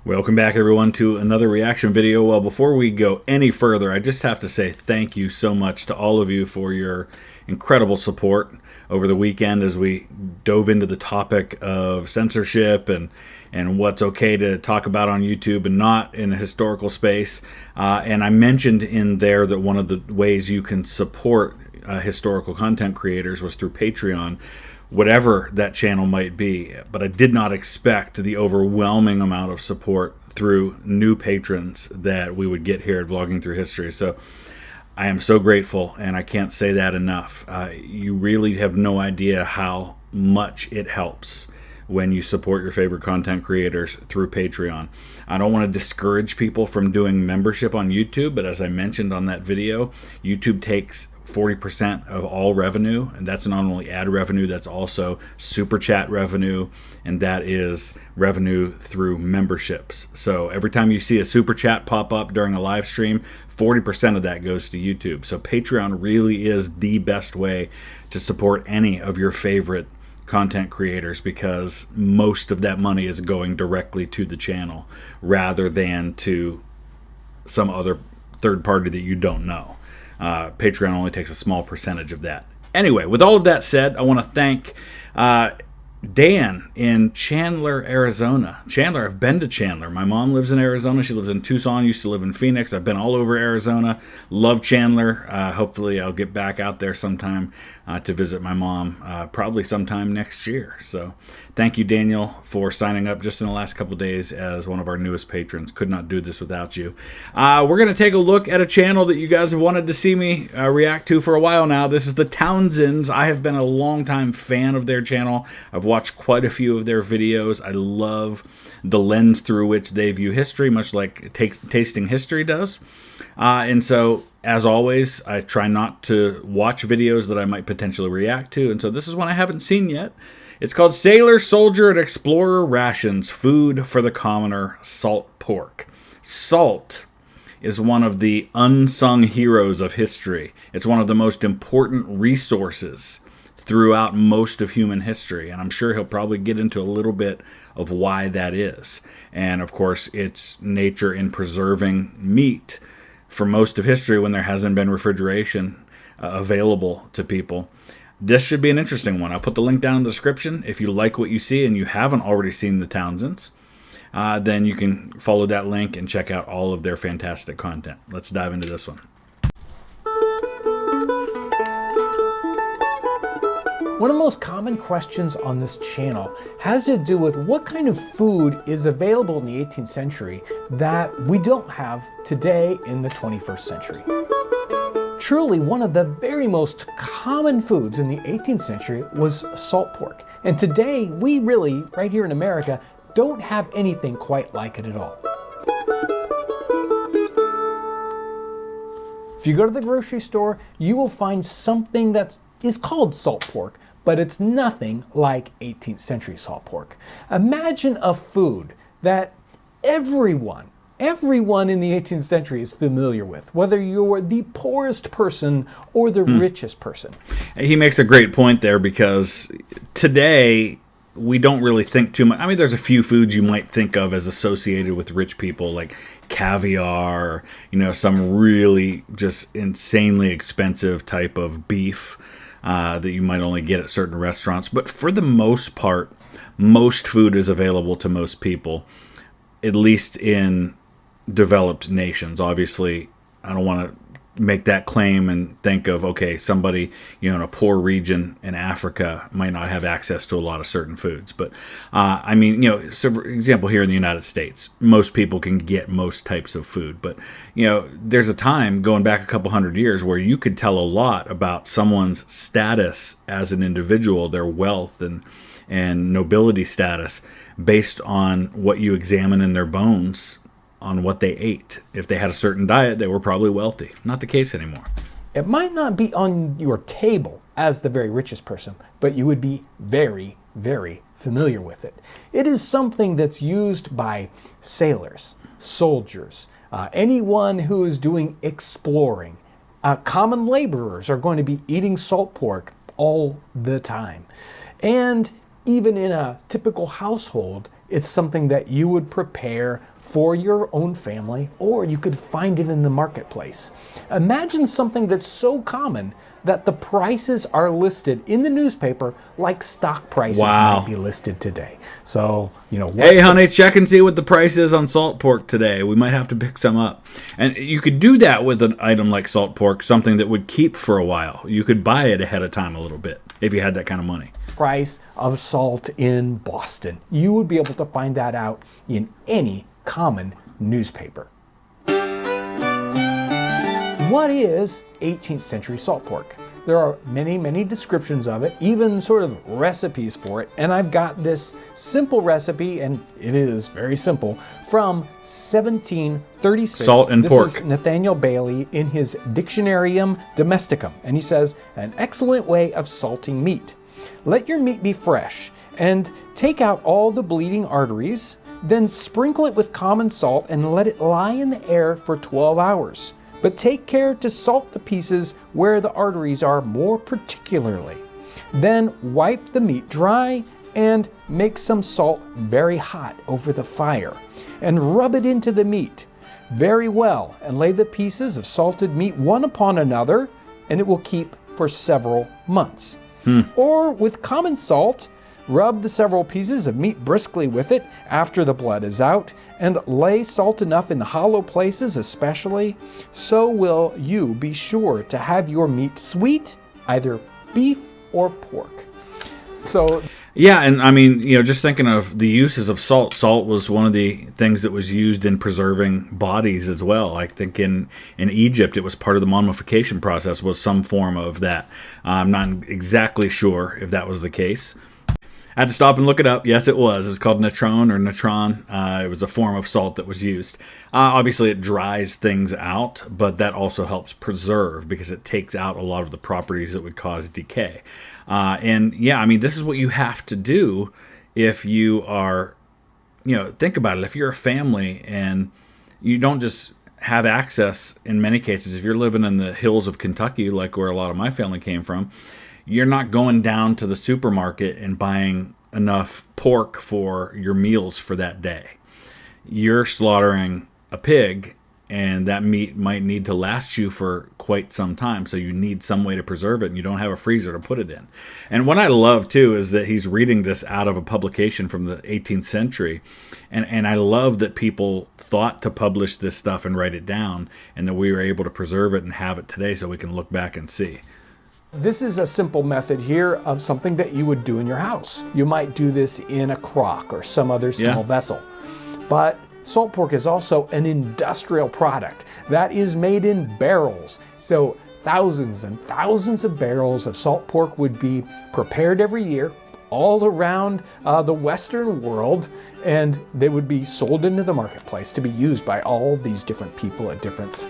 Welcome back, everyone, to another reaction video. Well, before we go any further, I just have to say thank you so much to all of you for your incredible support over the weekend as we dove into the topic of censorship and what's okay to talk about on YouTube and not in a historical space. And I mentioned in there that one of the ways you can support historical content creators was through Patreon, whatever that channel might be. But I did not expect the overwhelming amount of support through new patrons that we would get here at Vlogging Through History. So I am so grateful, and I can't say that enough. You really have no idea how much it helps when you support your favorite content creators through Patreon. I don't want to discourage people from doing membership on YouTube, but as I mentioned on that video, YouTube takes 40% of all revenue, and that's not only ad revenue, that's also super chat revenue, and that is revenue through memberships. So every time you see a super chat pop up during a live stream, 40% of that goes to YouTube. So Patreon really is the best way to support any of your favorite content creators, because most of that money is going directly to the channel rather than to some other third party that you don't know. Patreon only takes a small percentage of that. Anyway, with all of that said, I want to thank Dan in Chandler, Arizona. Chandler, I've been to Chandler. My mom lives in Arizona. She lives in Tucson, used to live in Phoenix. I've been all over Arizona. Love Chandler. Hopefully I'll get back out there sometime to visit my mom, probably sometime next year. So thank you, Daniel, for signing up just in the last couple of days as one of our newest patrons. Could not do this without you. We're going to take a look at a channel that you guys have wanted to see me react to for a while now. This is the Townsends. I have been a longtime fan of their channel. I've watched quite a few of their videos. I love the lens through which they view history, much like Tasting History does. And so, as always, I try not to watch videos that I might potentially react to. And so this is one I haven't seen yet. It's called Sailor, Soldier, and Explorer Rations, Food for the Commoner, Salt Pork. Salt is one of the unsung heroes of history. It's one of the most important resources throughout most of human history, and I'm sure he'll probably get into a little bit of why that is. And of course, its nature in preserving meat for most of history when there hasn't been refrigeration available to people. This should be an interesting one. I'll put the link down in the description. If you like what you see and you haven't already seen the Townsends, then you can follow that link and check out all of their fantastic content. Let's dive into this one. One of the most common questions on this channel has to do with what kind of food is available in the 18th century that we don't have today in the 21st century. Truly, one of the very most common foods in the 18th century was salt pork. And today, we really, right here in America, don't have anything quite like it at all. If you go to the grocery store, you will find something that is called salt pork, but it's nothing like 18th century salt pork. Imagine a food that everyone in the 18th century is familiar with, whether you're the poorest person or the richest person. He makes a great point there, because today we don't really think too much. I mean, there's a few foods you might think of as associated with rich people, like caviar, or, some really just insanely expensive type of beef that you might only get at certain restaurants. But for the most part, most food is available to most people, at least in developed nations. Obviously, I don't want to make that claim and think of, okay, somebody in a poor region in Africa might not have access to a lot of certain foods. But I mean, so for example, here in the United States, most people can get most types of food. But there's a time going back a couple hundred years where you could tell a lot about someone's status as an individual, their wealth and nobility status, based on what you examine in their bones, on what they ate. If they had a certain diet, they were probably wealthy. Not the case anymore. It might not be on your table as the very richest person, but you would be very, very familiar with it. It is something that's used by sailors, soldiers, anyone who is doing exploring. Common laborers are going to be eating salt pork all the time. And even in a typical household, It's something that you would prepare for your own family, or you could find it in the marketplace. Imagine something that's so common that the prices are listed in the newspaper like stock prices might be listed today. So, hey, honey, check and see what the price is on salt pork today. We might have to pick some up. And you could do that with an item like salt pork, something that would keep for a while. You could buy it ahead of time a little bit if you had that kind of money. Price of salt in Boston. You would be able to find that out in any common newspaper. What is 18th century salt pork? There are many, many descriptions of it, even sort of recipes for it. And I've got this simple recipe, and it is very simple, from 1736. Salt and pork. This is Nathaniel Bailey in his Dictionarium Domesticum. And he says, an excellent way of salting meat. Let your meat be fresh and take out all the bleeding arteries, then sprinkle it with common salt and let it lie in the air for 12 hours. But take care to salt the pieces where the arteries are more particularly. Then wipe the meat dry and make some salt very hot over the fire and rub it into the meat very well and lay the pieces of salted meat one upon another, and it will keep for several months. Or with common salt, rub the several pieces of meat briskly with it after the blood is out, and lay salt enough in the hollow places especially, so will you be sure to have your meat sweet, either beef or pork. So yeah, and I mean, just thinking of the uses of salt. Salt was one of the things that was used in preserving bodies as well. I think in Egypt, it was part of the mummification process, was some form of that. I'm not exactly sure if that was the case. I had to stop and look it up. Yes, it was. It's called natron or natron. It was a form of salt that was used. Obviously, it dries things out, but that also helps preserve because it takes out a lot of the properties that would cause decay. And yeah, I mean, this is what you have to do if you are, think about it. If you're a family and you don't just have access, in many cases, if you're living in the hills of Kentucky, like where a lot of my family came from, you're not going down to the supermarket and buying enough pork for your meals for that day. You're slaughtering a pig, and that meat might need to last you for quite some time, so you need some way to preserve it, and you don't have a freezer to put it in. And what I love, too, is that he's reading this out of a publication from the 18th century, and I love that people thought to publish this stuff and write it down, and that we were able to preserve it and have it today so we can look back and see. This is a simple method here of something that you would do in your house. You might do this in a crock or some other small vessel. But salt pork is also an industrial product that is made in barrels. So thousands and thousands of barrels of salt pork would be prepared every year all around the Western world, and they would be sold into the marketplace to be used by all these different people at different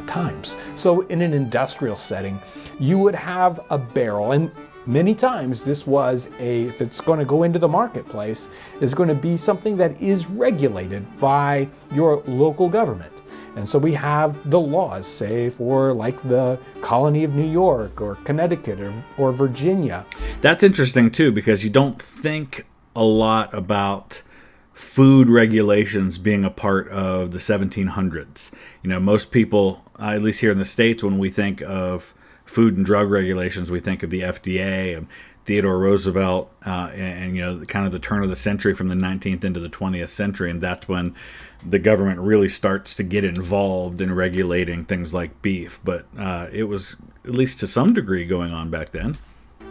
times. So in an industrial setting, you would have a barrel, and many times this was if it's going to go into the marketplace, is going to be something that is regulated by your local government. And so we have the laws, say, for like the colony of New York or Connecticut or Virginia. That's interesting, too, because you don't think a lot about food regulations being a part of the 1700s. Most people, at least here in the States, when we think of food and drug regulations, we think of the FDA and Theodore Roosevelt and kind of the turn of the century from the 19th into the 20th century. And that's when the government really starts to get involved in regulating things like beef. But it was, at least to some degree, going on back then.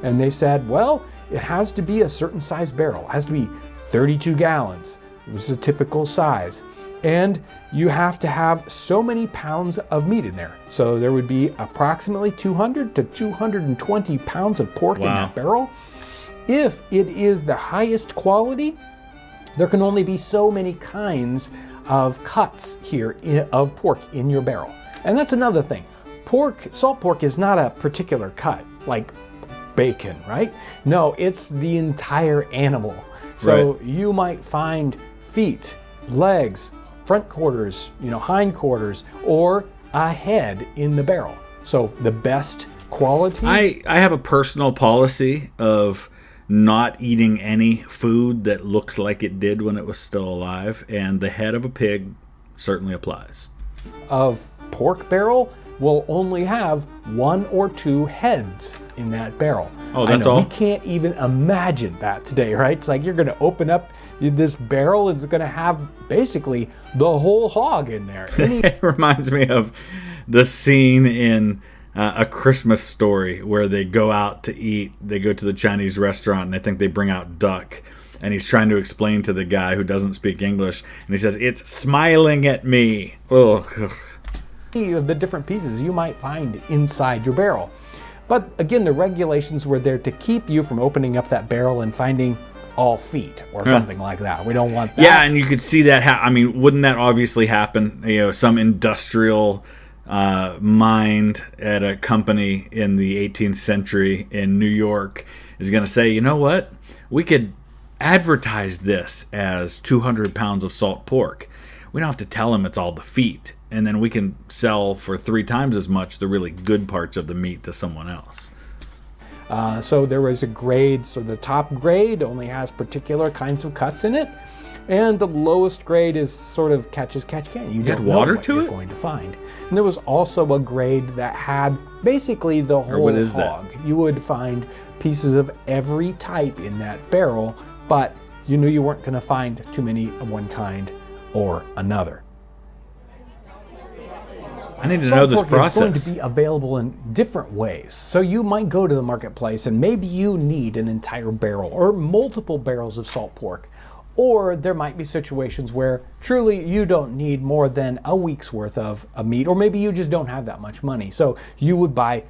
And they said, well, it has to be a certain size barrel. It has to be 32 gallons. It was a typical size. And you have to have so many pounds of meat in there. So there would be approximately 200 to 220 pounds of pork in that barrel. If it is the highest quality, there can only be so many kinds of cuts here of pork in your barrel. And that's another thing. Salt pork is not a particular cut, like bacon, right? No, it's the entire animal. So you might find feet, legs, front quarters, hind quarters, or a head in the barrel. So the best quality. I have a personal policy of not eating any food that looks like it did when it was still alive, and the head of a pig certainly applies. Of pork barrel will only have 1 or 2 heads in that barrel. Oh, that's all? We can't even imagine that today, right? It's like you're going to open up this barrel, it's going to have basically the whole hog in there. It reminds me of the scene in A Christmas Story where they go out to eat. They go to the Chinese restaurant and I think they bring out duck. And he's trying to explain to the guy who doesn't speak English. And he says, "It's smiling at me." Oh. Of the different pieces you might find inside your barrel. But again, the regulations were there to keep you from opening up that barrel and finding all feet or something like that. We don't want that. Yeah, and you could see that. I mean, wouldn't that obviously happen? You know, some industrial mind at a company in the 18th century in New York is going to say, you know what? We could advertise this as 200 pounds of salt pork. We don't have to tell them it's all the feet. And then we can sell for 3 times as much the really good parts of the meat to someone else. So there was a grade. So the top grade only has particular kinds of cuts in it. And the lowest grade is sort of catch as catch can. You don't know water what to you're it? going to find. And there was also a grade that had basically the whole what is hog. that? You would find pieces of every type in that barrel, but you knew you weren't going to find too many of one kind or another. I need to know this Salt pork is going process. to be available in different ways. So you might go to the marketplace and maybe you need an entire barrel or multiple barrels of salt pork. Or there might be situations where truly you don't need more than a week's worth of meat, or maybe you just don't have that much money. So you would buy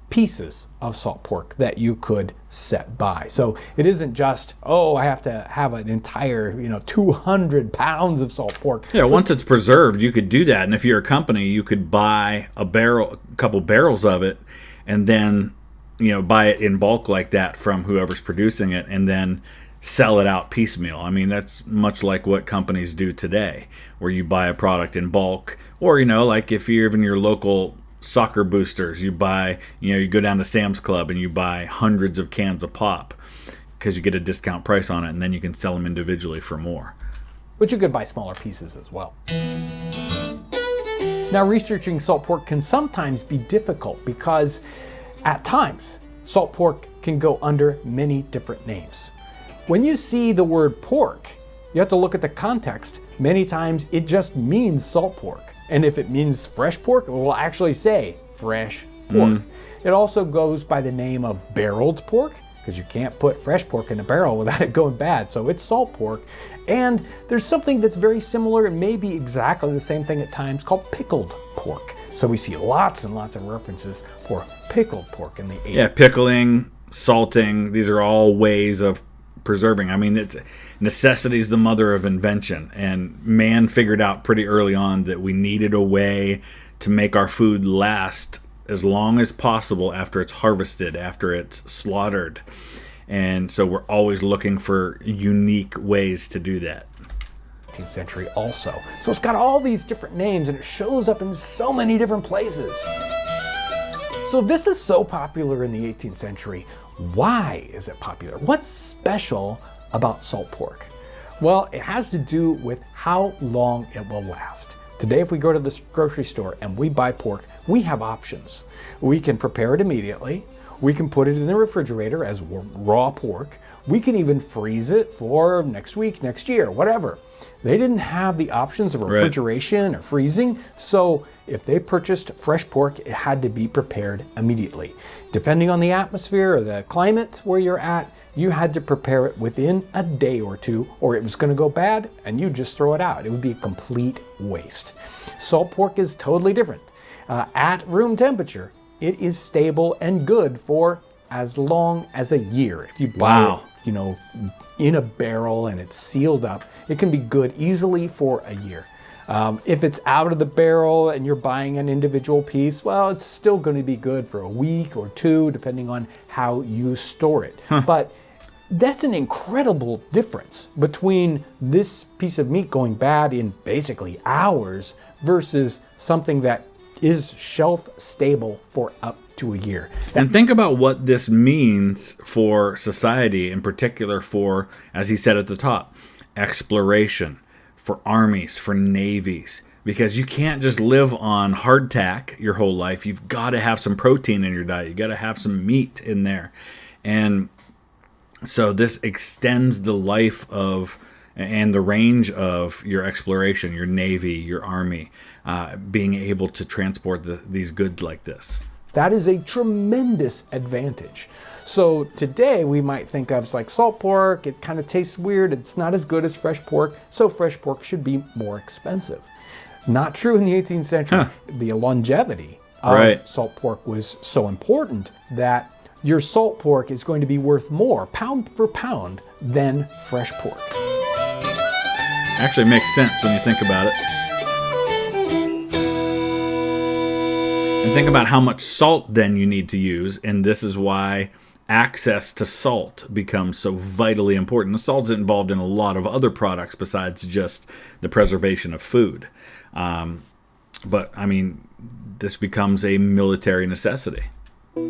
pieces of salt pork that you could set by. So it isn't just, oh, I have to have an entire, 200 pounds of salt pork. Yeah, once it's preserved, you could do that. And if you're a company, you could buy a couple barrels of it, and then, buy it in bulk like that from whoever's producing it, and then sell it out piecemeal. I mean, that's much like what companies do today, where you buy a product in bulk, or, like if you're even your local soccer boosters, you buy, you go down to Sam's Club and you buy hundreds of cans of pop because you get a discount price on it, and then you can sell them individually for more. But you could buy smaller pieces as well. Now, researching salt pork can sometimes be difficult because at times salt pork can go under many different names. When you see the word pork, you have to look at the context. Many times it just means salt pork. And if it means fresh pork, it will actually say fresh pork. It also goes by the name of barreled pork, because you can't put fresh pork in a barrel without it going bad. So it's salt pork. And there's something that's very similar and maybe exactly the same thing at times called pickled pork. So we see lots and lots of references for pickled pork in the 80s. Yeah, pickling, salting, these are all ways of preserving. I mean, necessity is the mother of invention, and man figured out pretty early on that we needed a way to make our food last as long as possible after it's harvested, after it's slaughtered. And so we're always looking for unique ways to do that. 18th century also. So it's got all these different names and it shows up in so many different places. So if this is so popular in the 18th century, why is it popular? What's special about salt pork? Well, it has to do with how long it will last. Today, if we go to the grocery store and we buy pork, we have options. We can prepare it immediately. We can put it in the refrigerator as raw pork. We can even freeze it for next week, next year, whatever. They didn't have the options of refrigeration or freezing, so if they purchased fresh pork, it had to be prepared immediately. Depending on the atmosphere or the climate where you're at, you had to prepare it within a day or two, or it was going to go bad and you just throw it out. It would be a complete waste. Salt pork is totally different. At room temperature, it is stable and good for as long as a year. If you buy it, in a barrel and it's sealed up, it can be good easily for a year. If it's out of the barrel and you're buying an individual piece, well, it's still going to be good for a week or two, depending on how you store it. But that's an incredible difference between this piece of meat going bad in basically hours versus something that is shelf stable for up to a year. And think about what this means for society, in particular for, as he said at the top, exploration, for armies, for navies. Because you can't just live on hardtack your whole life. You've got to have some protein in your diet. You've got to have some meat in there. And so this extends the life of and the range of your exploration, your navy, your army, being able to transport these goods like this. That is a tremendous advantage. So today we might think of like salt pork. It kind of tastes weird. It's not as good as fresh pork. So fresh pork should be more expensive. Not true in the 18th century. The longevity of salt pork was so important that your salt pork is going to be worth more, pound for pound, than fresh pork. Actually makes sense when you think about it. And think about how much salt then you need to use, and this is why access to salt becomes so vitally important. The salt's involved in a lot of other products besides just the preservation of food. But, I mean, this becomes a military necessity.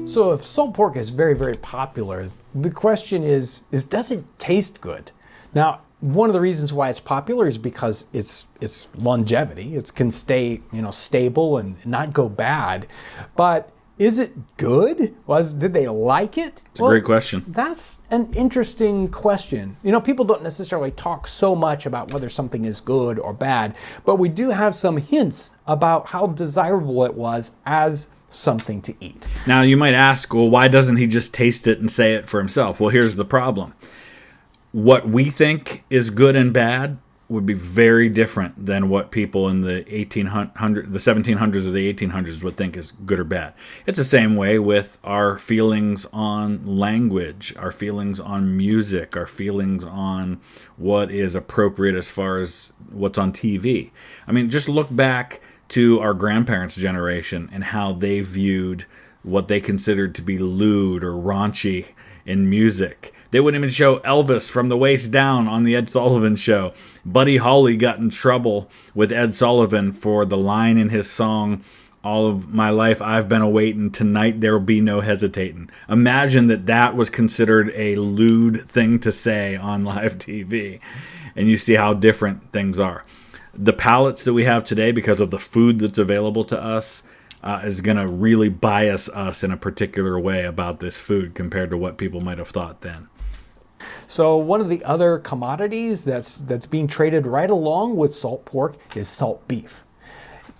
So if salt pork is very, very popular, the question is does it taste good? Now, one of the reasons why it's popular is because it's longevity. It can stay, stable and not go bad. But is it good? Did they like it? It's a great question. That's an interesting question. People don't necessarily talk so much about whether something is good or bad, but we do have some hints about how desirable it was as something to eat. Now, you might ask, well, why doesn't he just taste it and say it for himself? Well, here's the problem. What we think is good and bad would be very different than what people in the 1700s or the 1800s would think is good or bad. It's the same way with our feelings on language, our feelings on music, our feelings on what is appropriate as far as what's on TV. I mean, just look back to our grandparents' generation and how they viewed what they considered to be lewd or raunchy in music. They wouldn't even show Elvis from the waist down on the Ed Sullivan Show. Buddy Holly got in trouble with Ed Sullivan for the line in his song, "All of my life I've been awaiting, tonight there'll be no hesitating." Imagine that was considered a lewd thing to say on live TV. And you see how different things are. The palates that we have today, because of the food that's available to us, is going to really bias us in a particular way about this food compared to what people might have thought then. So one of the other commodities that's being traded right along with salt pork is salt beef.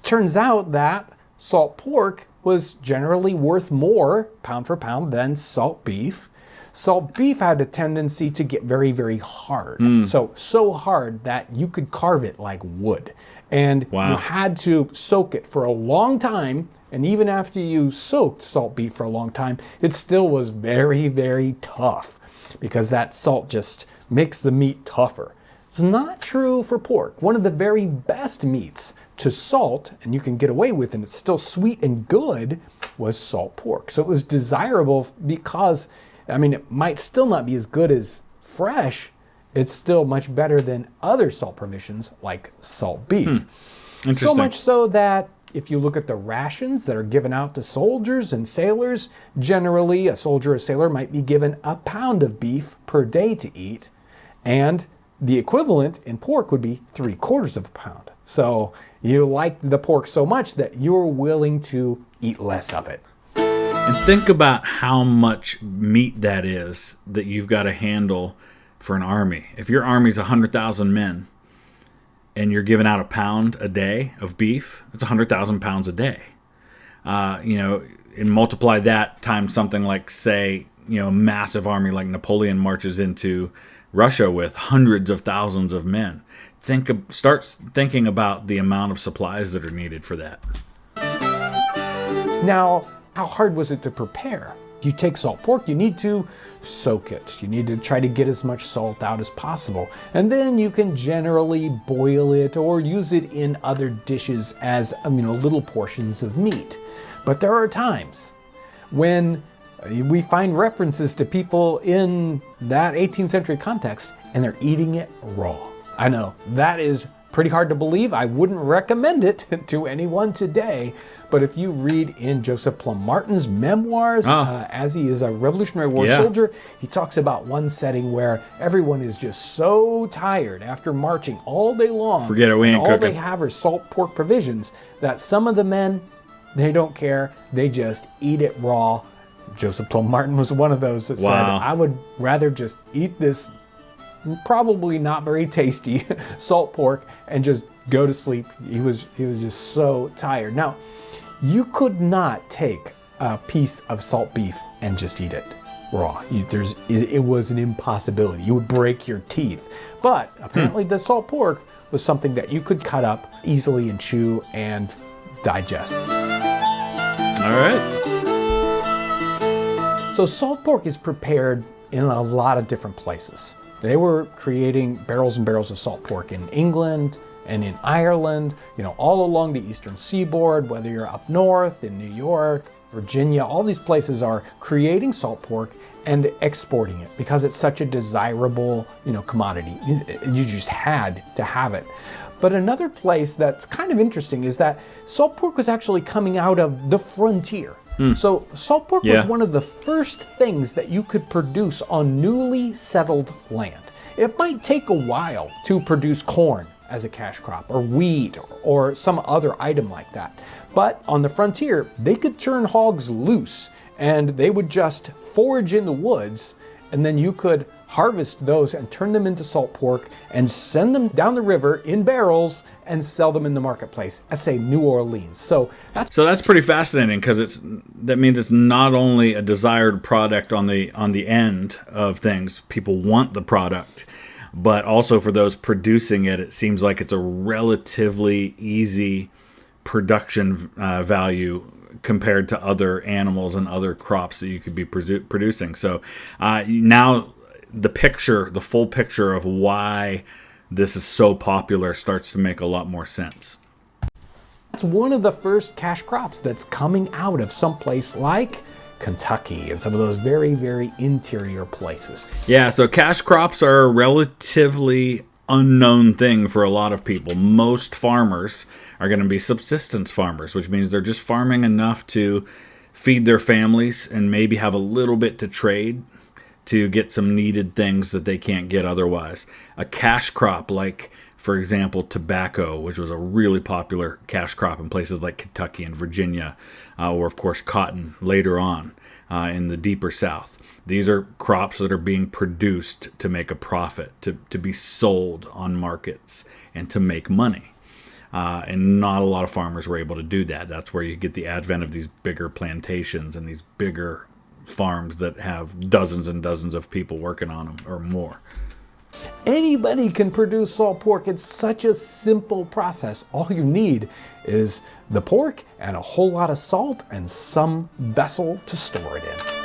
Turns out that salt pork was generally worth more pound for pound than salt beef. Salt beef had a tendency to get very, very hard. So hard that you could carve it like wood. And you had to soak it for a long time. And even after you soaked salt beef for a long time, it still was very, very tough because that salt just makes the meat tougher. It's not true for pork. One of the very best meats to salt, and you can get away with, and it's still sweet and good, was salt pork. So it was desirable because, it might still not be as good as fresh. It's still much better than other salt provisions like salt beef. So much so that if you look at the rations that are given out to soldiers and sailors, generally a soldier or sailor might be given a pound of beef per day to eat, and the equivalent in pork would be 3/4 of a pound. So you like the pork so much that you're willing to eat less of it. And think about how much meat that is that you've got to handle for an army. If your army's 100,000 men and you're giving out a pound a day of beef, it's 100,000 pounds a day. And multiply that times something like, say, a massive army like Napoleon marches into Russia with hundreds of thousands of men. Start thinking about the amount of supplies that are needed for that. Now, how hard was it to prepare? You take salt pork, you need to soak it. You need to try to get as much salt out as possible. And then you can generally boil it or use it in other dishes as, little portions of meat. But there are times when we find references to people in that 18th century context and they're eating it raw. I know, that is pretty hard to believe. I wouldn't recommend it to anyone today. But if you read in Joseph Plum Martin's memoirs, as he is a Revolutionary War soldier, he talks about one setting where everyone is just so tired after marching all day long. Forget it, we ain't all cooking. they have are salt pork provisions, that some of the men, they don't care. They just eat it raw. Joseph Plum Martin was one of those that said, I would rather just eat this probably not very tasty salt pork and just go to sleep. He was just so tired. Now, you could not take a piece of salt beef and just eat it raw. It was an impossibility. You would break your teeth. But apparently the salt pork was something that you could cut up easily and chew and digest. All right. So salt pork is prepared in a lot of different places. They were creating barrels and barrels of salt pork in England and in Ireland, all along the eastern seaboard, whether you're up north in New York, Virginia, all these places are creating salt pork and exporting it because it's such a desirable, commodity. You just had to have it. But another place that's kind of interesting is that salt pork was actually coming out of the frontier. So salt pork was one of the first things that you could produce on newly settled land. It might take a while to produce corn as a cash crop, or wheat, or some other item like that. But on the frontier, they could turn hogs loose and they would just forage in the woods, and then you could harvest those and turn them into salt pork and send them down the river in barrels and sell them in the marketplace at, say, New Orleans. So that's pretty fascinating, because that means it's not only a desired product on the end of things. People want the product, but also for those producing it, it seems like it's a relatively easy production value compared to other animals and other crops that you could be producing. So now the full picture of why this is so popular starts to make a lot more sense. It's one of the first cash crops that's coming out of someplace like Kentucky and some of those very, very interior places. Yeah, so cash crops are a relatively unknown thing for a lot of people. Most farmers are going to be subsistence farmers, which means they're just farming enough to feed their families and maybe have a little bit to trade to get some needed things that they can't get otherwise. A cash crop, like, for example, tobacco, which was a really popular cash crop in places like Kentucky and Virginia, or of course cotton later on in the deeper South. These are crops that are being produced to make a profit, to be sold on markets and to make money. And not a lot of farmers were able to do that. That's where you get the advent of these bigger plantations and these bigger farms that have dozens and dozens of people working on them or more. Anybody can produce salt pork. It's such a simple process. All you need is the pork and a whole lot of salt and some vessel to store it in.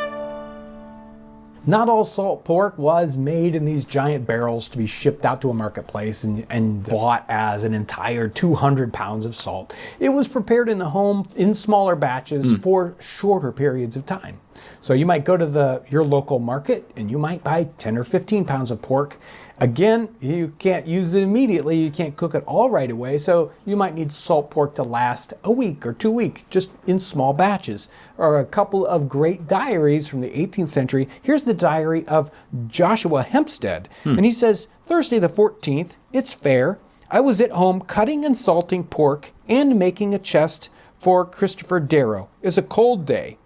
Not all salt pork was made in these giant barrels to be shipped out to a marketplace and bought as an entire 200 pounds of salt. It was prepared in the home in smaller batches for shorter periods of time. So you might go to your local market and you might buy 10 or 15 pounds of pork. Again, you can't use it immediately. You can't cook it all right away. So you might need salt pork to last a week or 2 weeks, just in small batches. Or a couple of great diaries from the 18th century. Here's the diary of Joshua Hempstead. And he says, Thursday the 14th, it's fair. I was at home cutting and salting pork and making a chest for Christopher Darrow. It's a cold day.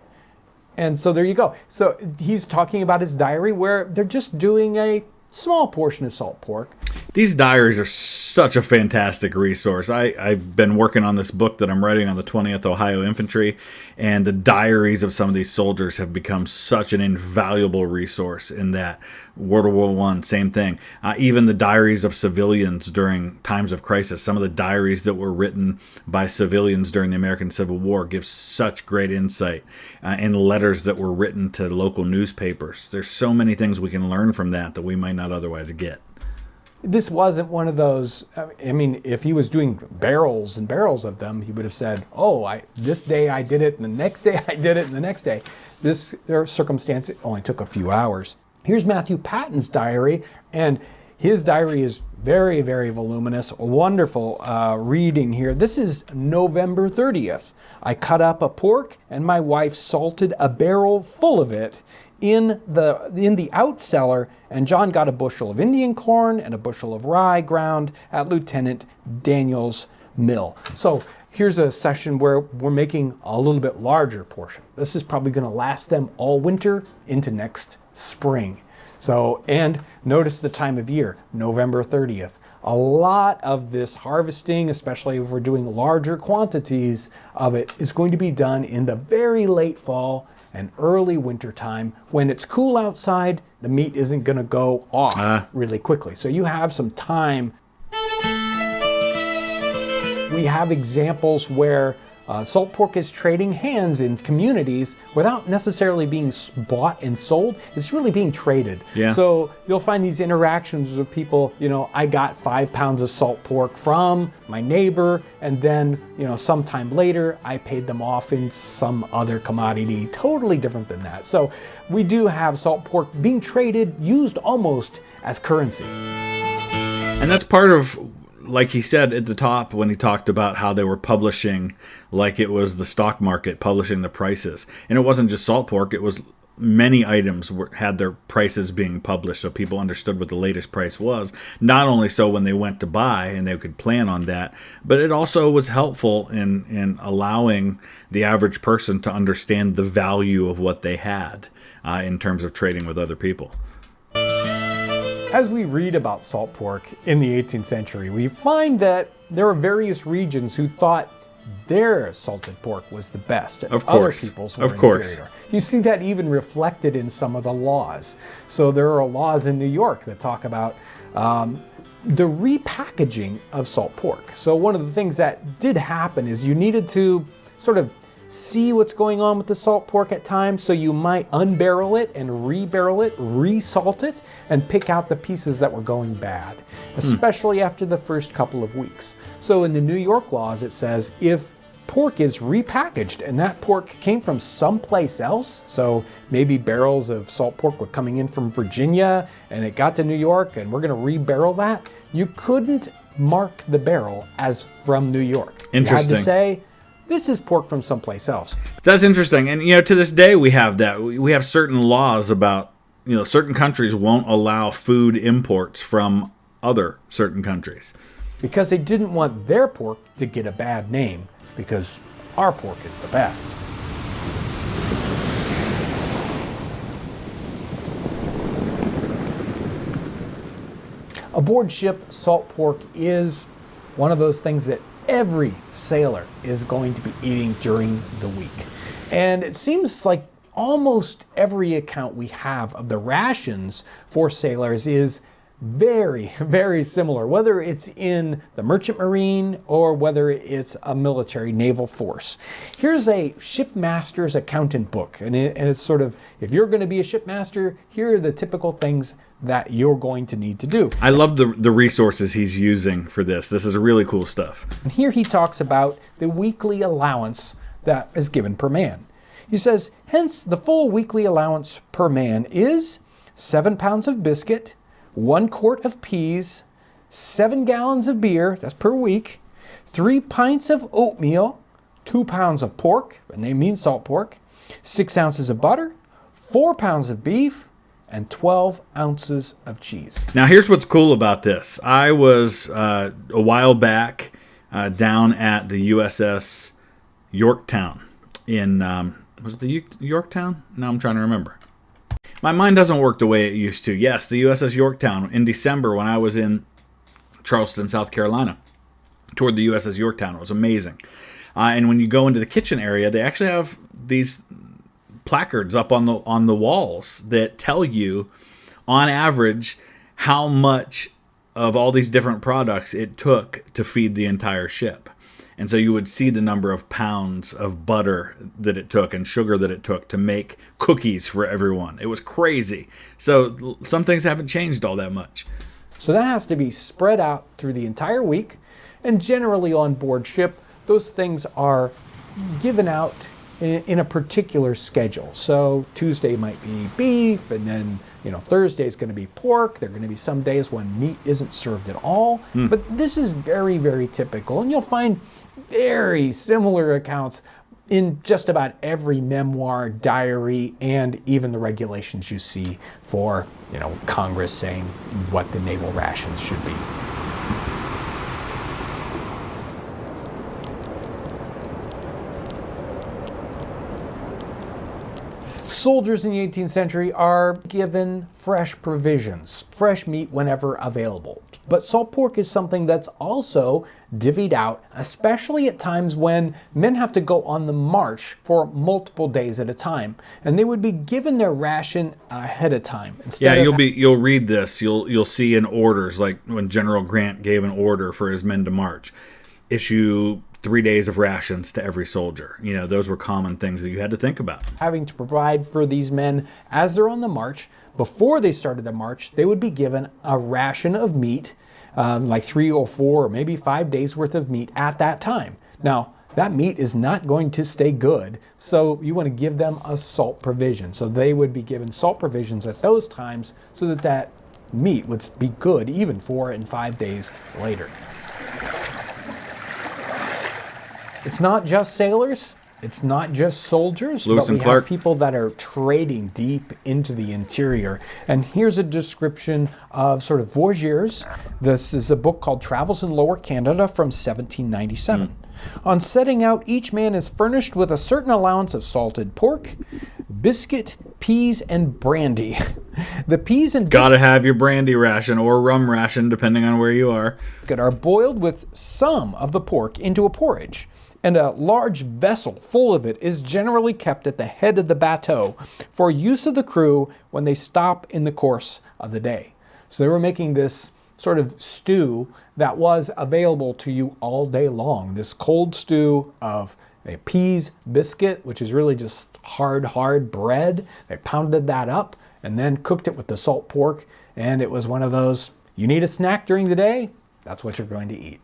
And so there you go. So he's talking about his diary where they're just doing a small portion of salt pork. These diaries are such a fantastic resource. I've been working on this book that I'm writing on the 20th Ohio Infantry, and the diaries of some of these soldiers have become such an invaluable resource in that. World War I, same thing. Even the diaries of civilians during times of crisis, some of the diaries that were written by civilians during the American Civil War give such great insight, and letters that were written to local newspapers. There's so many things we can learn from that we might not otherwise get. This wasn't one of those, I mean, if he was doing barrels and barrels of them, he would have said, this day I did it, and the next day I did it, and the next day. Their circumstance, it only took a few hours. Here's Matthew Patton's diary, and his diary is Very, very voluminous, wonderful reading here. This is November 30th. I cut up a pork and my wife salted a barrel full of it in the out cellar, and John got a bushel of Indian corn and a bushel of rye ground at Lieutenant Daniel's mill. So here's a session where we're making a little bit larger portion. This is probably going to last them all winter into next spring. So, and notice the time of year, November 30th. A lot of this harvesting, especially if we're doing larger quantities of it, is going to be done in the very late fall and early winter time. When it's cool outside, the meat isn't going to go off really quickly. So you have some time. We have examples where salt pork is trading hands in communities without necessarily being bought and sold. It's really being traded. Yeah. So you'll find these interactions with people, you know, I got 5 pounds of salt pork from my neighbor, and then, you know, sometime later I paid them off in some other commodity totally different than that. So we do have salt pork being traded, used almost as currency. And that's part of, like he said at the top when he talked about how they were publishing like it was the stock market, publishing the prices. And it wasn't just salt pork, it was many items had their prices being published so people understood what the latest price was. Not only so when they went to buy and they could plan on that, but it also was helpful in allowing the average person to understand the value of what they had in terms of trading with other people. As we read about salt pork in the 18th century, we find that there are various regions who thought their salted pork was the best. Of course. Other people's were Of course. inferior. You see that even reflected in some of the laws. So there are laws in New York that talk about the repackaging of salt pork. So one of the things that did happen is you needed to sort of see what's going on with the salt pork at times, so you might unbarrel it and rebarrel it, resalt it, and pick out the pieces that were going bad, especially after the first couple of weeks. So in the New York laws, it says if pork is repackaged and that pork came from someplace else, so maybe barrels of salt pork were coming in from Virginia and it got to New York and we're going to rebarrel that, you couldn't mark the barrel as from New York. Interesting. You had to say, this is pork from someplace else. That's interesting. And, you know, to this day we have that. We have certain laws about, you know, certain countries won't allow food imports from other certain countries. Because they didn't want their pork to get a bad name, because our pork is the best. Aboard ship, salt pork is one of those things that every sailor is going to be eating during the week. And it seems like almost every account we have of the rations for sailors is very, very similar, whether it's in the merchant marine or whether it's a military naval force. Here's a shipmaster's accountant book, and it's sort of, if you're going to be a shipmaster, here are the typical things that you're going to need to do. I love the resources he's using for this. This is really cool stuff. And here he talks about the weekly allowance that is given per man. He says, hence the full weekly allowance per man is 7 pounds of biscuit, 1 quart of peas, 7 gallons of beer, that's per week, 3 pints of oatmeal, 2 pounds of pork, and they mean salt pork, 6 ounces of butter, 4 pounds of beef, and 12 ounces of cheese. Now, here's what's cool about this. I was a while back down at the USS Yorktown in, was it the Yorktown? No, I'm trying to remember. My mind doesn't work the way it used to. Yes, the USS Yorktown in December when I was in Charleston, South Carolina, toward the USS Yorktown. It was amazing. And when you go into the kitchen area, they actually have these placards up on the walls that tell you, on average, how much of all these different products it took to feed the entire ship. And so you would see the number of pounds of butter that it took and sugar that it took to make cookies for everyone. It was crazy. So some things haven't changed all that much. So that has to be spread out through the entire week. And generally on board ship, those things are given out in a particular schedule. So Tuesday might be beef, and then Thursday is going to be pork. There are going to be some days when meat isn't served at all. But this is very, very typical, and you'll find very similar accounts in just about every memoir, diary, and even the regulations you see for Congress saying what the naval rations should be. Soldiers in the 18th century are given fresh provisions, fresh meat whenever available. But salt pork is something that's also divvied out, especially at times when men have to go on the march for multiple days at a time. And they would be given their ration ahead of time. You'll read this. You'll see in orders, like when General Grant gave an order for his men to march, issue 3 days of rations to every soldier. Those were common things that you had to think about. Having to provide for these men as they're on the march. Before they started the march, they would be given a ration of meat, like 3 or 4 or maybe 5 days worth of meat at that time. Now, that meat is not going to stay good, so you want to give them a salt provision. So they would be given salt provisions at those times so that meat would be good even 4 and 5 days later. It's not just sailors, it's not just soldiers, Lewis but we and Clark. have people that are trading deep into the interior. And here's a description of sort of voyageurs. This is a book called Travels in Lower Canada from 1797. On setting out, each man is furnished with a certain allowance of salted pork, biscuit, peas, and brandy. The peas and biscuit Gotta have your brandy ration or rum ration, depending on where you are. are boiled with some of the pork into a porridge, and a large vessel full of it is generally kept at the head of the bateau for use of the crew when they stop in the course of the day. So they were making this sort of stew that was available to you all day long. This cold stew of peas, biscuit, which is really just hard bread. They pounded that up and then cooked it with the salt pork. And it was one of those, you need a snack during the day, that's what you're going to eat.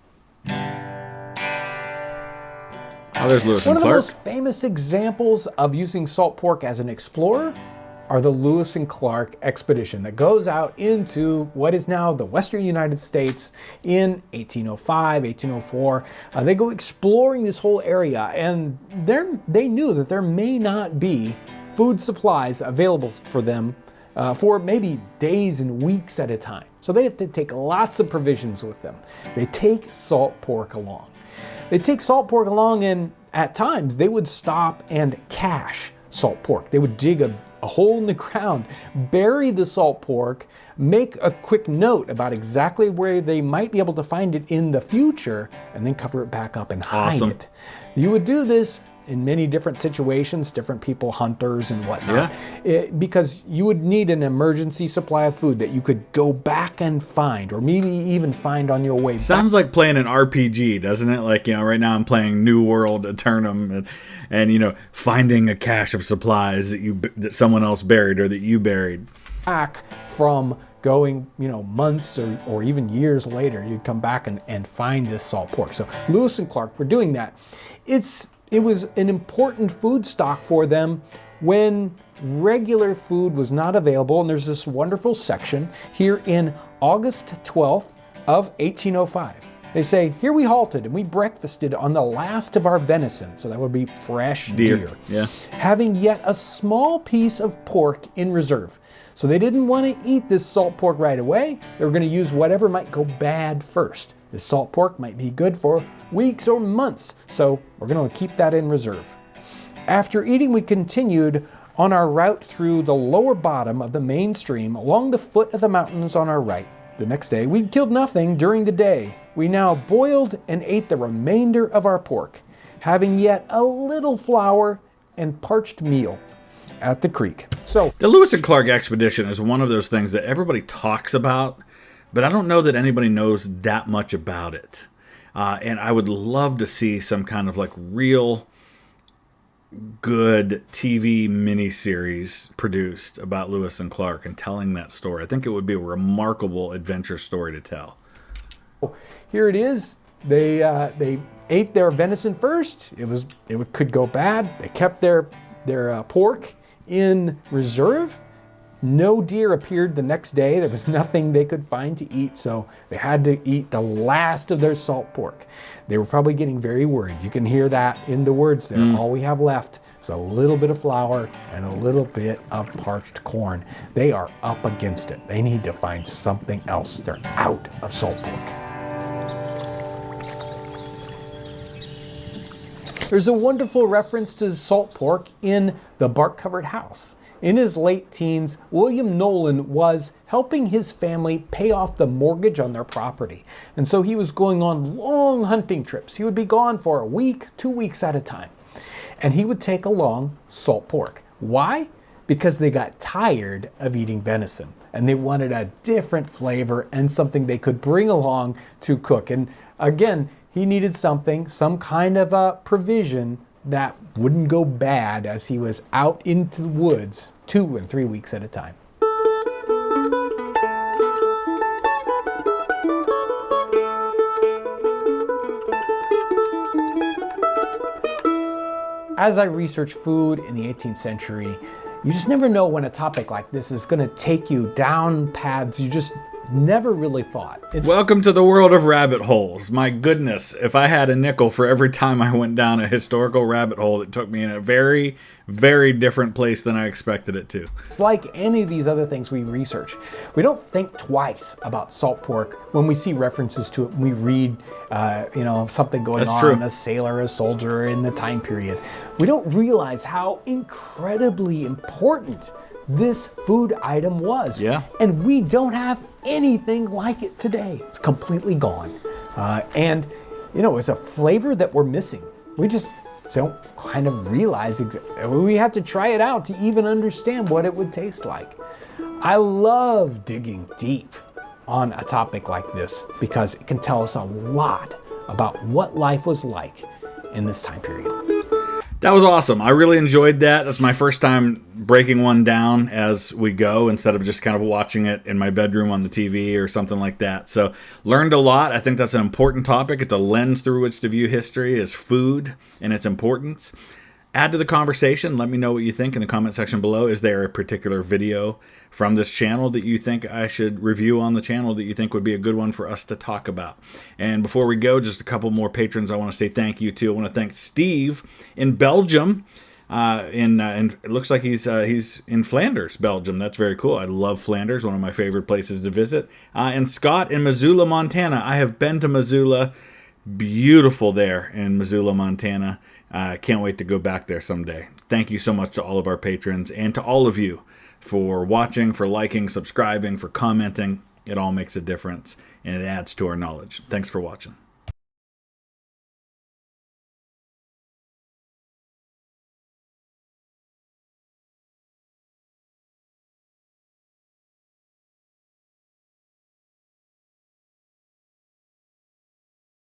Oh, there's Lewis One and of the Clark. most famous examples of using salt pork as an explorer are the Lewis and Clark expedition that goes out into what is now the western United States in 1805, 1804. They go exploring this whole area, and they knew that there may not be food supplies available for them for maybe days and weeks at a time. So they have to take lots of provisions with them. They take salt pork along. And at times they would stop and cache salt pork. They would dig a hole in the ground, bury the salt pork, make a quick note about exactly where they might be able to find it in the future, and then cover it back up and hide it. You would do this in many different situations, different people, hunters and whatnot, because you would need an emergency supply of food that you could go back and find, or maybe even find on your way back. Sounds like playing an RPG, doesn't it? Like, right now I'm playing New World Eternum, and finding a cache of supplies that someone else buried or that you buried. Back from going, months or even years later, you'd come back and find this salt pork. So Lewis and Clark were doing that. It was an important food stock for them when regular food was not available. And there's this wonderful section here in August 12th of 1805. They say, here we halted and we breakfasted on the last of our venison. So that would be fresh deer. Having yet a small piece of pork in reserve. So they didn't want to eat this salt pork right away. They were going to use whatever might go bad first. This salt pork might be good for weeks or months, so we're going to keep that in reserve. After eating, we continued on our route through the lower bottom of the main stream along the foot of the mountains on our right. The next day, we killed nothing during the day. We now boiled and ate the remainder of our pork, having yet a little flour and parched meal at the creek. So the Lewis and Clark expedition is one of those things that everybody talks about, but I don't know that anybody knows that much about it. And I would love to see some kind of real good TV miniseries produced about Lewis and Clark and telling that story. I think it would be a remarkable adventure story to tell. Here it is. They ate their venison first, could go bad. They kept their pork in reserve. No deer appeared the next day. There was nothing they could find to eat, so they had to eat the last of their salt pork. They were probably getting very worried. You can hear that in the words there. All we have left is a little bit of flour and a little bit of parched corn. They are up against it. They need to find something else. They're out of salt pork. There's a wonderful reference to salt pork in The Bark-Covered House. In his late teens, William Nolan was helping his family pay off the mortgage on their property. And so he was going on long hunting trips. He would be gone for a week, 2 weeks at a time. And he would take along salt pork. Why? Because they got tired of eating venison and they wanted a different flavor and something they could bring along to cook. And again, he needed something, some kind of a provision that wouldn't go bad as he was out into the woods 2 and 3 weeks at a time. As I research food in the 18th century, you just never know when a topic like this is going to take you down paths you just never really thought. Welcome to the world of rabbit holes. My goodness, if I had a nickel for every time I went down a historical rabbit hole, it took me in a very, very different place than I expected it to. It's like any of these other things we research. We don't think twice about salt pork when we see references to it. We read, something going That's on, true. a sailor, a soldier in the time period. We don't realize how incredibly important this food item was. Yeah. And we don't have anything like it today. It's completely gone. It's a flavor that we're missing. We just don't kind of realize we have to try it out to even understand what it would taste like. I love digging deep on a topic like this because it can tell us a lot about what life was like in this time period. That was awesome. I really enjoyed that. That's my first time breaking one down as we go instead of just kind of watching it in my bedroom on the TV or something like that. So learned a lot. I think that's an important topic. It's a lens through which to view history is food and its importance. Add to the conversation. Let me know what you think in the comment section below. Is there a particular video from this channel that you think I should review on the channel that you think would be a good one for us to talk about? And before we go, just a couple more patrons I want to say thank you to. I want to thank Steve in Belgium. And it looks like he's in Flanders, Belgium. That's very cool. I love Flanders, one of my favorite places to visit. And Scott in Missoula, Montana. I have been to Missoula. Beautiful there in Missoula, Montana. Can't wait to go back there someday. Thank you so much to all of our patrons and to all of you for watching, for liking, subscribing, for commenting. It all makes a difference and it adds to our knowledge. Thanks for watching.